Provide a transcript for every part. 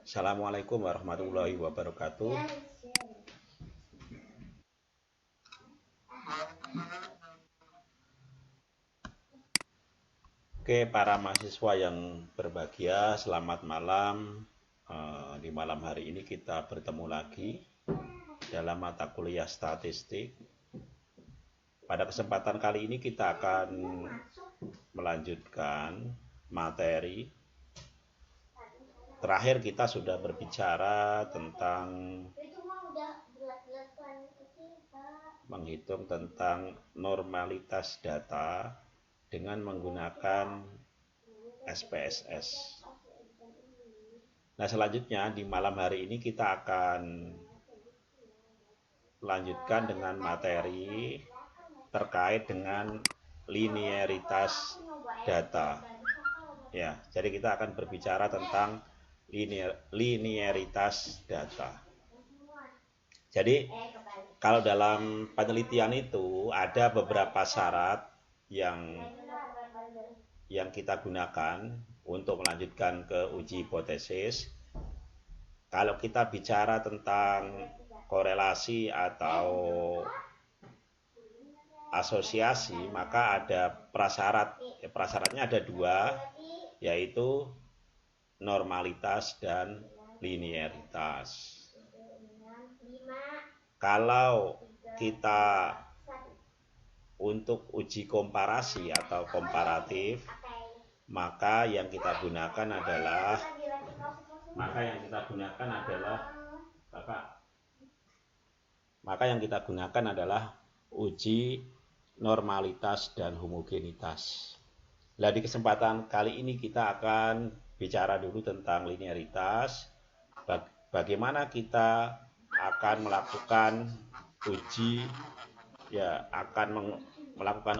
Assalamualaikum warahmatullahi wabarakatuh. Oke, para mahasiswa yang berbahagia, selamat malam. Di malam hari ini kita bertemu lagi dalam mata kuliah statistik. Pada kesempatan kali ini kita akan melanjutkan materi. Terakhir kita sudah berbicara tentang menghitung tentang normalitas data dengan menggunakan SPSS. Nah, selanjutnya di malam hari ini kita akan lanjutkan dengan materi terkait dengan linearitas data. Ya, jadi kita akan berbicara tentang linearitas data. Jadi, kalau dalam penelitian itu ada beberapa syarat yang kita gunakan untuk melanjutkan ke uji hipotesis. Kalau kita bicara tentang korelasi atau asosiasi, maka ada prasyarat. Prasyaratnya ada dua, yaitu normalitas dan linearitas. Kalau kita untuk uji komparasi atau komparatif, maka yang kita gunakan adalah uji normalitas dan homogenitas. Nah, di kesempatan kali ini kita akan bicara dulu tentang linearitas. Bagaimana kita akan melakukan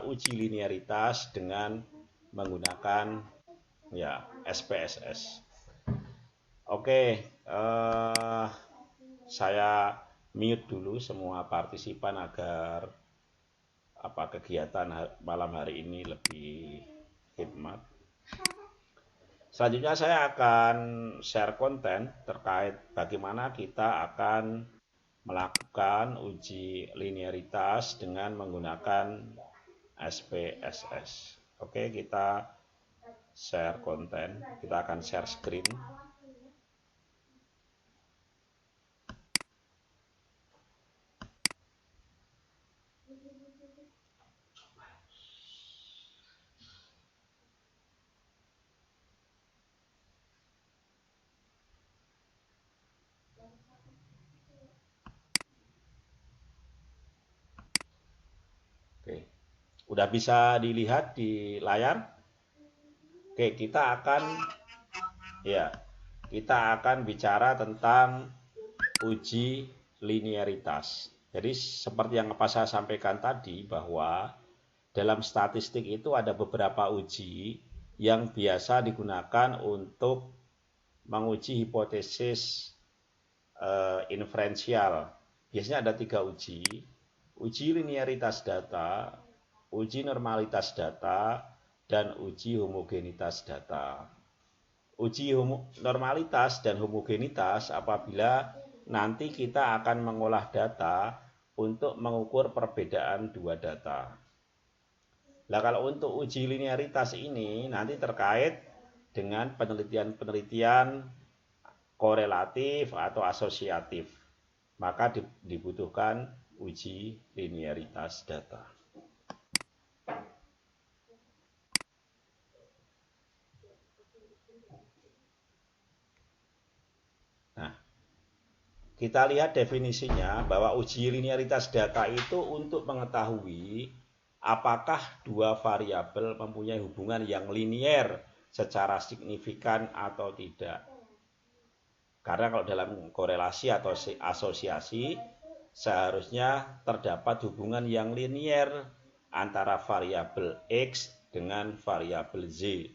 uji linearitas dengan menggunakan SPSS. Oke, saya mute dulu semua partisipan agar kegiatan malam hari ini lebih hikmat. Selanjutnya saya akan share konten terkait bagaimana kita akan melakukan uji linearitas dengan menggunakan SPSS. Oke, kita share konten, kita akan share screen. Oke, udah bisa dilihat di layar? Oke, kita akan bicara tentang uji linearitas. Jadi seperti yang saya sampaikan tadi, bahwa dalam statistik itu ada beberapa uji yang biasa digunakan untuk menguji hipotesis inferensial. Biasanya ada 3 uji. Uji linearitas data, uji normalitas data, dan uji homogenitas data. Uji normalitas dan homogenitas apabila nanti kita akan mengolah data untuk mengukur perbedaan dua data. Nah, kalau untuk uji linearitas ini nanti terkait dengan penelitian korelatif atau asosiatif, maka dibutuhkan uji linearitas data. Nah, kita lihat definisinya bahwa uji linearitas data itu untuk mengetahui apakah dua variabel mempunyai hubungan yang linier secara signifikan atau tidak. Karena kalau dalam korelasi atau asosiasi seharusnya terdapat hubungan yang linier antara variabel X dengan variabel Z.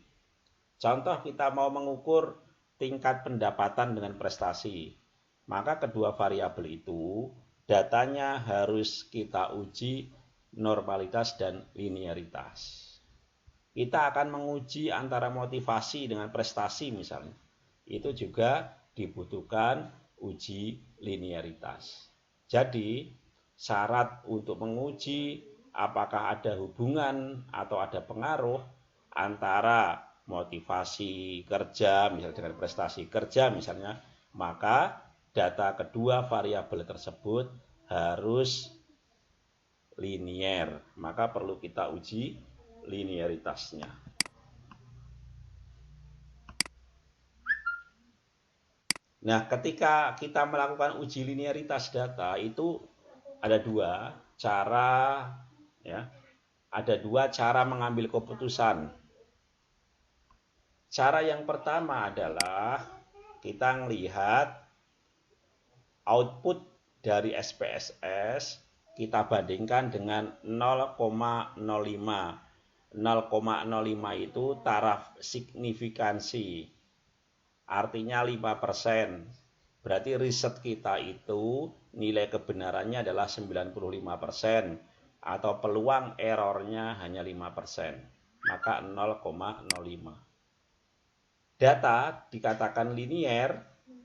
Contoh, kita mau mengukur tingkat pendapatan dengan prestasi, maka kedua variabel itu datanya harus kita uji normalitas dan linearitas. Kita akan menguji antara motivasi dengan prestasi misalnya. Itu juga dibutuhkan uji linearitas. Jadi, syarat untuk menguji apakah ada hubungan atau ada pengaruh antara motivasi kerja misalnya dengan prestasi kerja misalnya, maka data kedua variabel tersebut harus linier, maka perlu kita uji linearitasnya. Nah, ketika kita melakukan uji linearitas data itu ada dua cara, ya, ada dua cara mengambil keputusan. Cara yang pertama adalah kita melihat output dari SPSS kita bandingkan dengan 0,05. 0,05 itu taraf signifikansi. Artinya 5%. Berarti riset kita itu nilai kebenarannya adalah 95% atau peluang errornya hanya 5%. Maka 0,05. Data dikatakan linier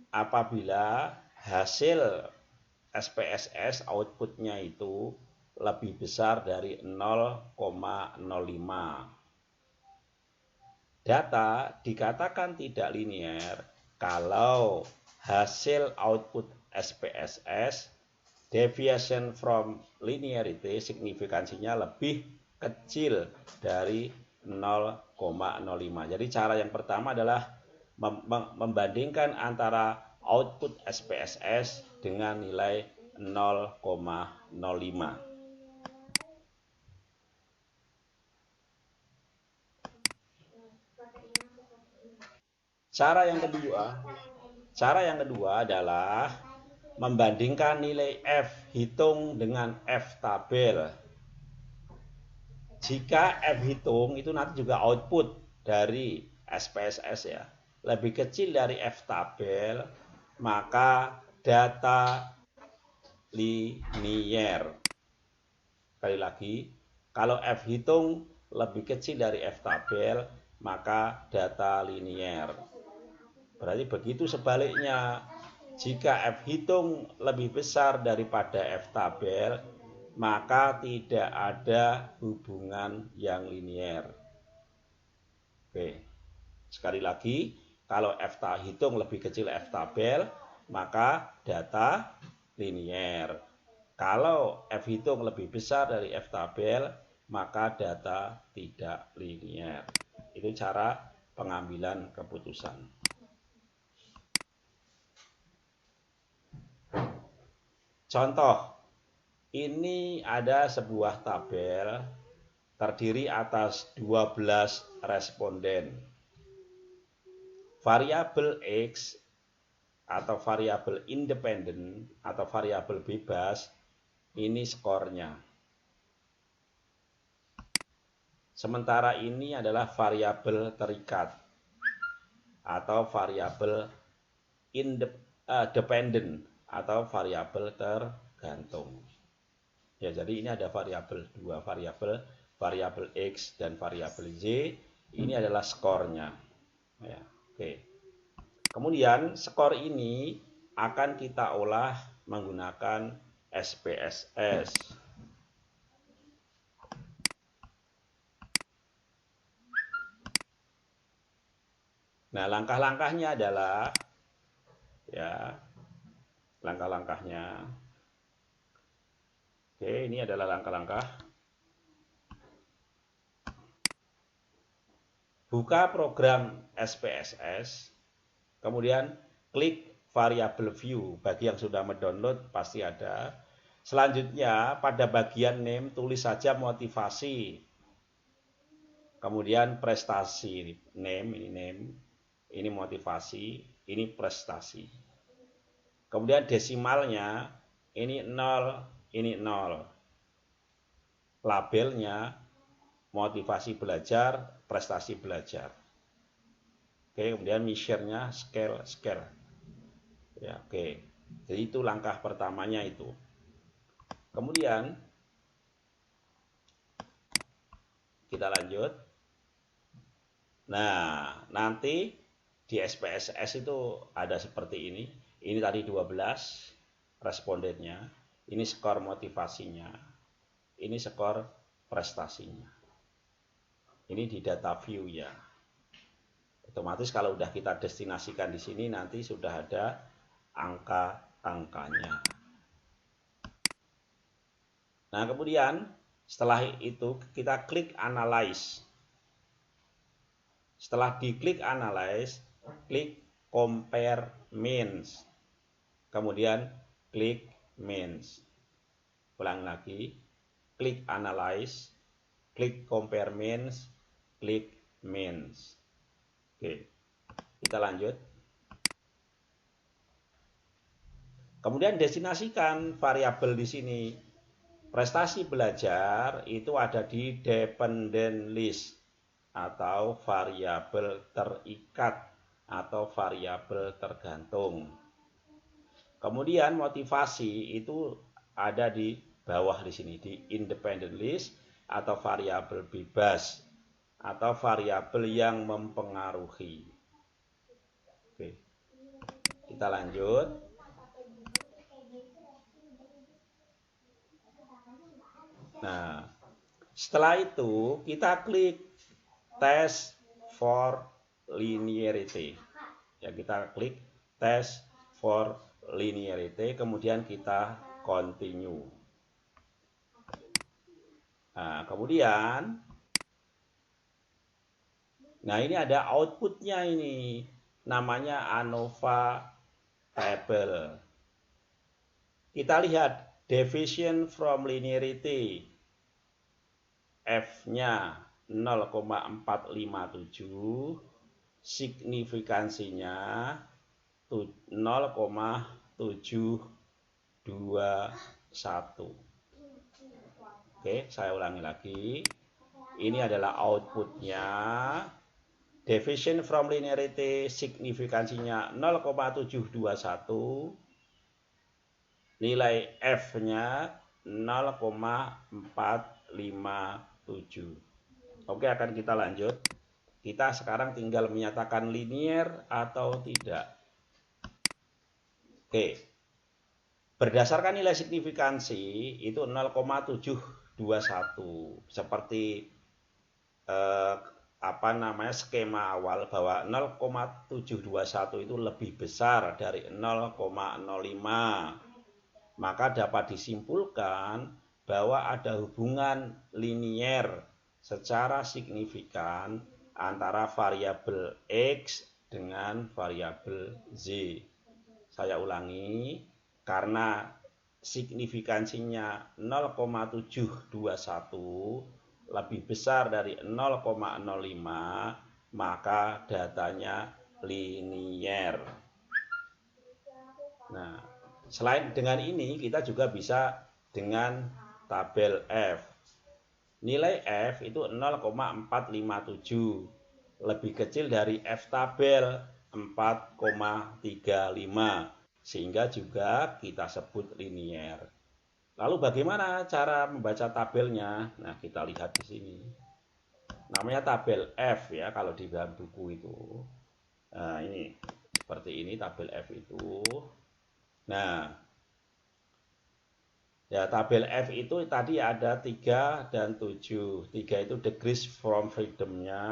apabila hasil SPSS outputnya itu lebih besar dari 0,05. Data dikatakan tidak linier kalau hasil output SPSS deviation from linearity signifikansinya lebih kecil dari 0,05. Jadi cara yang pertama adalah membandingkan antara output SPSS dengan nilai 0,05. Cara yang kedua adalah membandingkan nilai F hitung dengan F tabel. Jika F hitung itu nanti juga output dari SPSS ya, lebih kecil dari F tabel, maka data linier. Sekali lagi, kalau F hitung lebih kecil dari F tabel, maka data linier. Berarti begitu sebaliknya, jika F hitung lebih besar daripada F tabel, maka tidak ada hubungan yang linier. Oke, sekali lagi, kalau F hitung lebih kecil F tabel, maka data linier. Kalau F hitung lebih besar dari F tabel, maka data tidak linier. Itu cara pengambilan keputusan. Contoh, ini ada sebuah tabel terdiri atas 12 responden. Variabel X atau variabel independen atau variabel bebas ini skornya. Sementara ini adalah variabel terikat atau variabel independen atau variabel tergantung. Ya, jadi ini ada dua variabel, variabel X dan variabel Y. Ini adalah skornya. Ya, oke. Kemudian skor ini akan kita olah menggunakan SPSS. Nah, langkah-langkahnya adalah ya, langkah-langkahnya. Oke, ini adalah langkah-langkah. Buka program SPSS, kemudian klik variable view. Bagi yang sudah mendownload pasti ada. Selanjutnya pada bagian name tulis saja motivasi. Kemudian prestasi, name, ini motivasi, ini prestasi. Kemudian desimalnya ini 0, ini 0. Labelnya motivasi belajar, prestasi belajar. Oke, kemudian measure-nya scale. Ya, oke. Jadi itu langkah pertamanya itu. Kemudian kita lanjut. Nah, nanti di SPSS itu ada seperti ini. Ini tadi 12 respondennya, ini skor motivasinya, ini skor prestasinya. Ini di data view ya. Otomatis kalau udah kita destinasikan di sini nanti sudah ada angka-angkanya. Nah, kemudian setelah itu kita klik analyze. Setelah diklik analyze, klik compare means. Kemudian klik means. Ulang lagi, klik analyze, klik compare means, klik means. Oke, kita lanjut. Kemudian destinasikan variabel di sini. Prestasi belajar itu ada di dependent list atau variabel terikat atau variabel tergantung. Kemudian motivasi itu ada di bawah di sini di independent list atau variabel bebas atau variabel yang mempengaruhi. Oke. Kita lanjut. Nah, setelah itu kita klik test for linearity. Ya, kita klik test for linearity, kemudian kita continue. Nah, kemudian ini ada outputnya ini. Namanya ANOVA table. Kita lihat deviation from linearity. F-nya 0,457, signifikansinya 0,721. Oke, saya ulangi lagi. Ini adalah outputnya. Deviation from linearity, signifikansinya 0,721. Nilai F-nya 0,457. Oke, akan kita lanjut. Kita sekarang tinggal menyatakan linear atau tidak. Oke. Berdasarkan nilai signifikansi itu 0,721. Seperti skema awal bahwa 0,721 itu lebih besar dari 0,05. Maka dapat disimpulkan bahwa ada hubungan linier secara signifikan antara variabel X dengan variabel Z. Saya ulangi, karena signifikansinya 0,721 lebih besar dari 0,05, maka datanya linier. Nah, selain dengan ini kita juga bisa dengan tabel F. Nilai F itu 0,457, lebih kecil dari F tabel 4,35, sehingga juga kita sebut linier. Lalu bagaimana cara membaca tabelnya? Nah, kita lihat di sini. Namanya tabel F ya kalau di dalam buku itu. Nah, ini seperti ini tabel F itu. Nah, ya tabel F itu tadi ada 3 dan 7. 3 itu degrees from freedom-nya.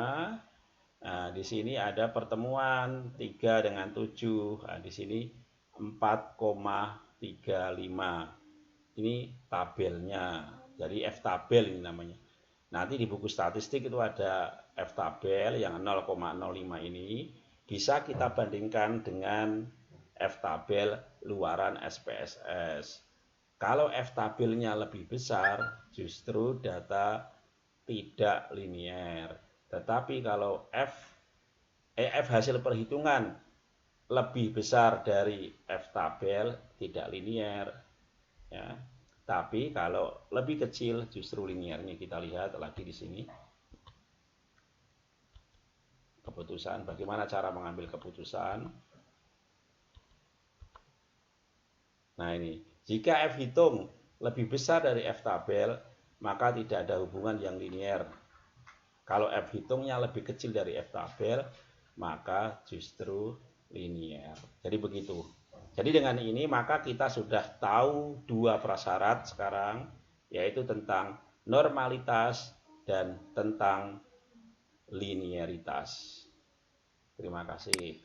Nah, di sini ada pertemuan 3 dengan 7. Nah, di sini 4,35. Ini tabelnya. Jadi F tabel ini namanya. Nanti di buku statistik itu ada F tabel yang 0,05 ini. Bisa kita bandingkan dengan F tabel luaran SPSS. Kalau F tabelnya lebih besar, justru data tidak linier. Tetapi kalau F hasil perhitungan lebih besar dari F tabel, tidak linier. Ya. Tapi kalau lebih kecil, justru liniernya. Kita lihat lagi di sini. Keputusan, bagaimana cara mengambil keputusan. Nah ini, jika F hitung lebih besar dari F tabel, maka tidak ada hubungan yang linier. Kalau F hitungnya lebih kecil dari F tabel, maka justru linier. Jadi begitu. Jadi dengan ini maka kita sudah tahu dua prasyarat sekarang, yaitu tentang normalitas dan tentang linearitas. Terima kasih.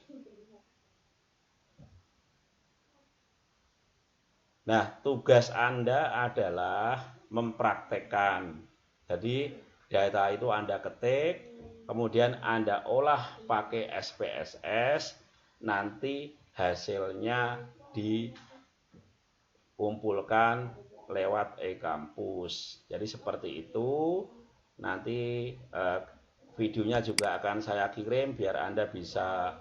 Nah, tugas Anda adalah mempraktekkan. Jadi, data itu Anda ketik, kemudian Anda olah pakai SPSS, nanti hasilnya dikumpulkan lewat e-kampus. Jadi seperti itu. Nanti videonya juga akan saya kirim biar Anda bisa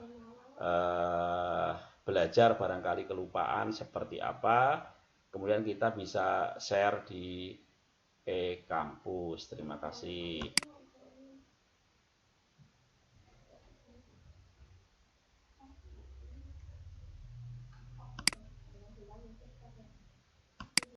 belajar barangkali kelupaan seperti apa. Kemudian kita bisa share di e-kampus. Terima kasih.